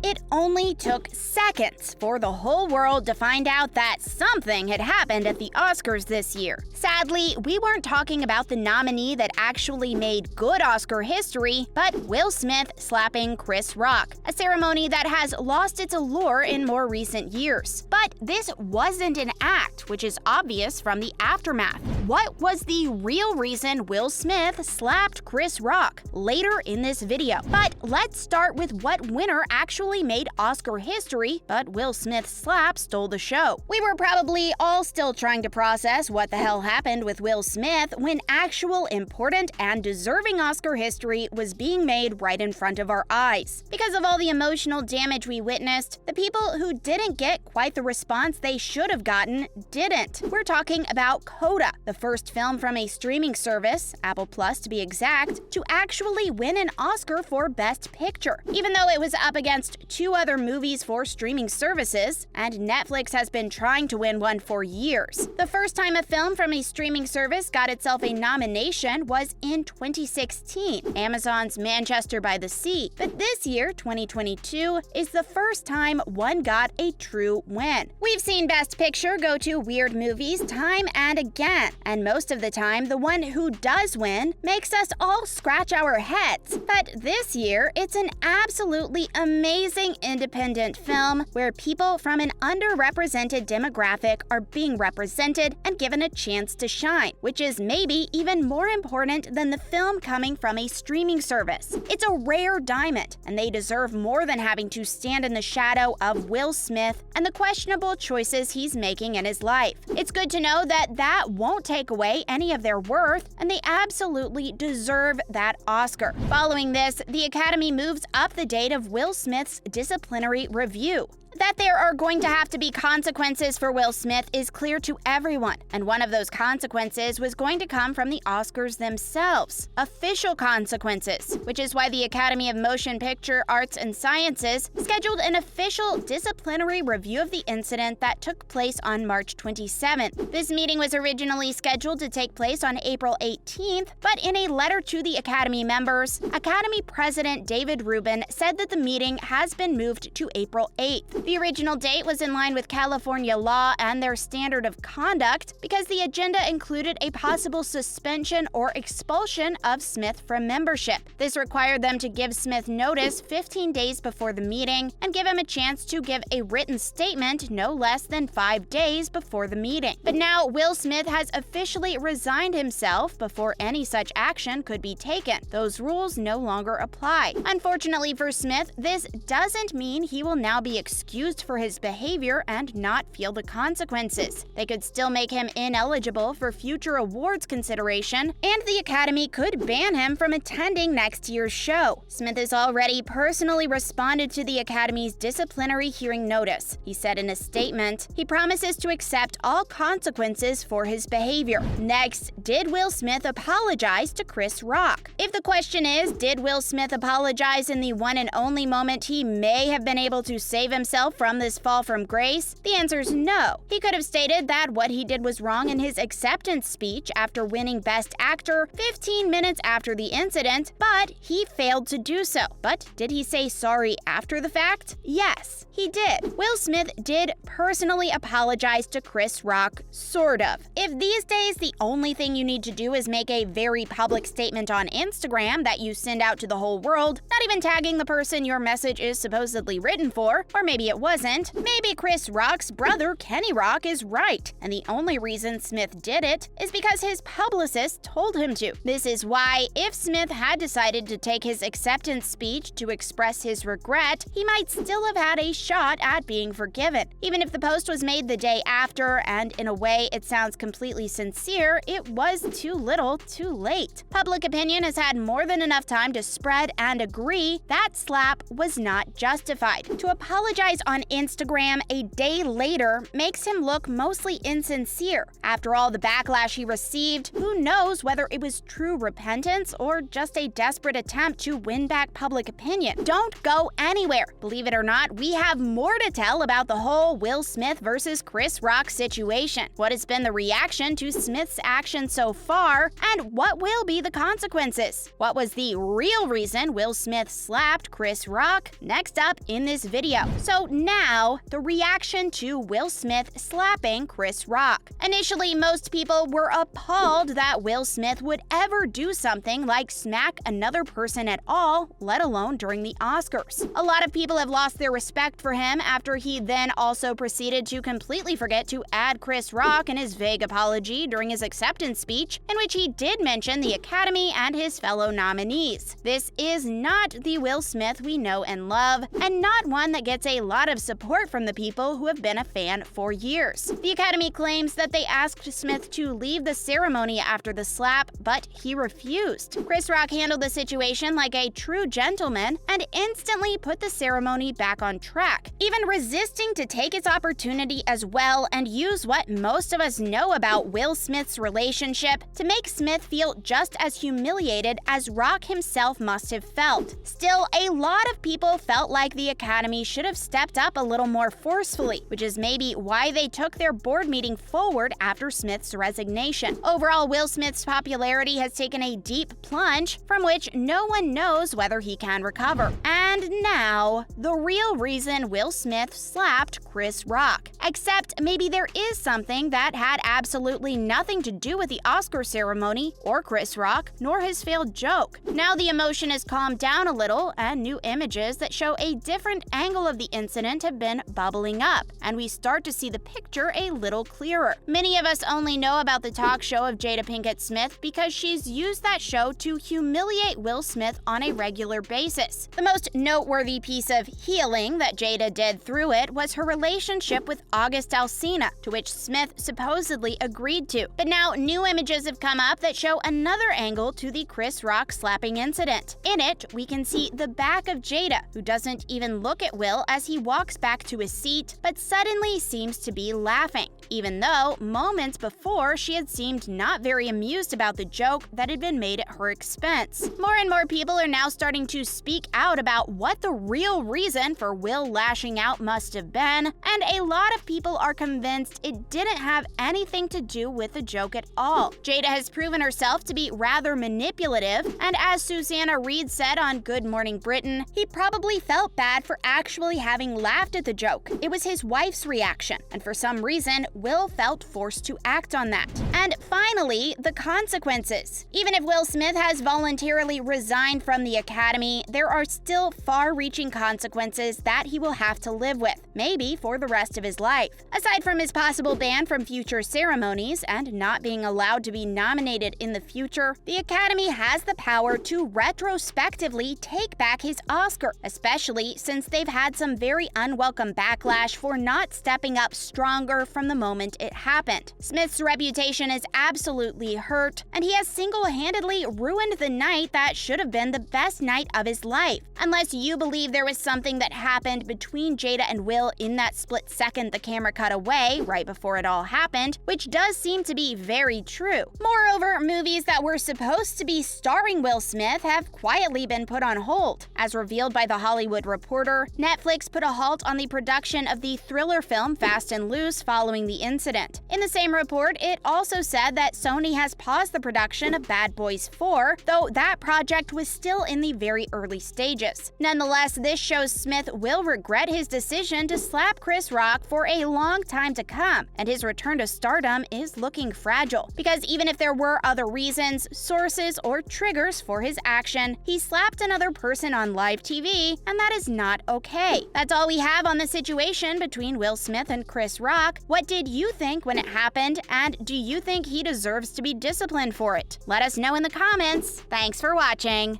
It only took seconds for the whole world to find out that something had happened at the Oscars this year. Sadly, we weren't talking about the nominee that actually made good Oscar history, but Will Smith slapping Chris Rock, a ceremony that has lost its allure in more recent years. But this wasn't an act, which is obvious from the aftermath. What was the real reason Will Smith slapped Chris Rock? Later in this video. But let's start with what winner actually made Oscar history, but Will Smith's slap stole the show. We were probably all still trying to process what the hell happened with Will Smith when actual important and deserving Oscar history was being made right in front of our eyes. Because of all the emotional damage we witnessed, the people who didn't get quite the response they should have gotten didn't. We're talking about CODA, the first film from a streaming service, Apple Plus to be exact, to actually win an Oscar for Best Picture. Even though it was up against two other movies for streaming services, and Netflix has been trying to win one for years. The first time a film from a streaming service got itself a nomination was in 2016, Amazon's Manchester by the Sea. But this year, 2022, is the first time one got a true win. We've seen Best Picture go to weird movies time and again, and most of the time, the one who does win makes us all scratch our heads. But this year, it's an absolutely amazing independent film where people from an underrepresented demographic are being represented and given a chance to shine, which is maybe even more important than the film coming from a streaming service. It's a rare diamond, and they deserve more than having to stand in the shadow of Will Smith and the questionable choices he's making in his life. It's good to know that that won't take away any of their worth, and they absolutely deserve that Oscar. Following this, the Academy moves up the date of Will Smith's disciplinary review. That there are going to have to be consequences for Will Smith is clear to everyone, and one of those consequences was going to come from the Oscars themselves. Official consequences, which is why the Academy of Motion Picture Arts and Sciences scheduled an official disciplinary review of the incident that took place on March 27th. This meeting was originally scheduled to take place on April 18th, but in a letter to the Academy members, Academy President David Rubin said that the meeting has been moved to April 8th. The original date was in line with California law and their standard of conduct because the agenda included a possible suspension or expulsion of Smith from membership. This required them to give Smith notice 15 days before the meeting and give him a chance to give a written statement no less than 5 days before the meeting. But now Will Smith has officially resigned himself before any such action could be taken. Those rules no longer apply. Unfortunately for Smith, this doesn't mean he will now be excused for his behavior and not feel the consequences. They could still make him ineligible for future awards consideration, and the Academy could ban him from attending next year's show. Smith has already personally responded to the Academy's disciplinary hearing notice. He said in a statement, he promises to accept all consequences for his behavior. Next, did Will Smith apologize to Chris Rock? If the question is, did Will Smith apologize in the one and only moment he may have been able to save himself from this fall from grace? The answer is no. He could have stated that what he did was wrong in his acceptance speech after winning Best Actor 15 minutes after the incident, but he failed to do so. But did he say sorry after the fact? Yes, he did. Will Smith did personally apologize to Chris Rock, sort of. If these days the only thing you need to do is make a very public statement on Instagram that you send out to the whole world, not even tagging the person your message is supposedly written for, or maybe it wasn't, maybe Chris Rock's brother Kenny Rock is right, and the only reason Smith did it is because his publicist told him to. This is why, if Smith had decided to take his acceptance speech to express his regret, he might still have had a shot at being forgiven. Even if the post was made the day after, and in a way it sounds completely sincere, it was too little too late. Public opinion has had more than enough time to spread and agree that slap was not justified. To apologize on Instagram a day later makes him look mostly insincere. After all the backlash he received, who knows whether it was true repentance or just a desperate attempt to win back public opinion. Don't go anywhere. Believe it or not, we have more to tell about the whole Will Smith versus Chris Rock situation. What has been the reaction to Smith's action so far, and what will be the consequences? What was the real reason Will Smith slapped Chris Rock? next up in this video. So now, the reaction to Will Smith slapping Chris Rock. Initially, most people were appalled that Will Smith would ever do something like smack another person at all, let alone during the Oscars. A lot of people have lost their respect for him after he then also proceeded to completely forget to add Chris Rock in his vague apology during his acceptance speech, in which he did mention the Academy and his fellow nominees. This is not the Will Smith we know and love, and not one that gets a lot of support from the people who have been a fan for years. The Academy claims that they asked Smith to leave the ceremony after the slap, but he refused. Chris Rock handled the situation like a true gentleman and instantly put the ceremony back on track, even resisting to take his opportunity as well and use what most of us know about Will Smith's relationship to make Smith feel just as humiliated as Rock himself must have felt. Still, a lot of people felt like the Academy should have stepped up a little more forcefully, which is maybe why they took their board meeting forward after Smith's resignation. Overall, Will Smith's popularity has taken a deep plunge from which no one knows whether he can recover. And now, the real reason Will Smith slapped Chris Rock. Except maybe there is something that had absolutely nothing to do with the Oscar ceremony or Chris Rock, nor his failed joke. Now the emotion has calmed down a little, and new images that show a different angle of the incident have been bubbling up, and we start to see the picture a little clearer. Many of us only know about the talk show of Jada Pinkett Smith because she's used that show to humiliate Will Smith on a regular basis. The most noteworthy piece of healing that Jada did through it was her relationship with August Alsina, to which Smith supposedly agreed to. But now new images have come up that show another angle to the Chris Rock slapping incident. In it, we can see the back of Jada, who doesn't even look at Will as he walks back to his seat, but suddenly seems to be laughing, even though moments before she had seemed not very amused about the joke that had been made at her expense. More and more people are now starting to speak out about what the real reason for Will lashing out must have been, and a lot of people are convinced it didn't have anything to do with the joke at all. Jada has proven herself to be rather manipulative, and as Susanna Reid said on Good Morning Britain, he probably felt bad for actually having laughed at the joke. It was his wife's reaction, and for some reason, Will felt forced to act on that. And finally, the consequences. Even if Will Smith has voluntarily resigned from the Academy, there are still far-reaching consequences that he will have to live with, maybe for the rest of his life. Aside from his possible ban from future ceremonies and not being allowed to be nominated in the future, the Academy has the power to retrospectively take back his Oscar, especially since they've had some very unwelcome backlash for not stepping up stronger from the moment it happened. Smith's reputation is absolutely hurt, and he has single-handedly ruined the night that should have been the best night of his life. Unless you believe there was something that happened between Jada and Will in that split second the camera cut away right before it all happened, which does seem to be very true. Moreover, movies that were supposed to be starring Will Smith have quietly been put on hold. As revealed by The Hollywood Reporter, Netflix put a halt on the production of the thriller film Fast and Loose following the incident. In the same report, it also said that Sony has paused the production of Bad Boys 4, though that project was still in the very early stages. Nonetheless, this shows Smith will regret his decision to slap Chris Rock for a long time to come, and his return to stardom is looking fragile. Because even if there were other reasons, sources, or triggers for his action, he slapped another person on live TV, and that is not okay. That's all we have on the situation between Will Smith and Chris Rock. What did you think when it happened, and do you think he deserves to be disciplined for it? Let us know in the comments. Thanks for watching.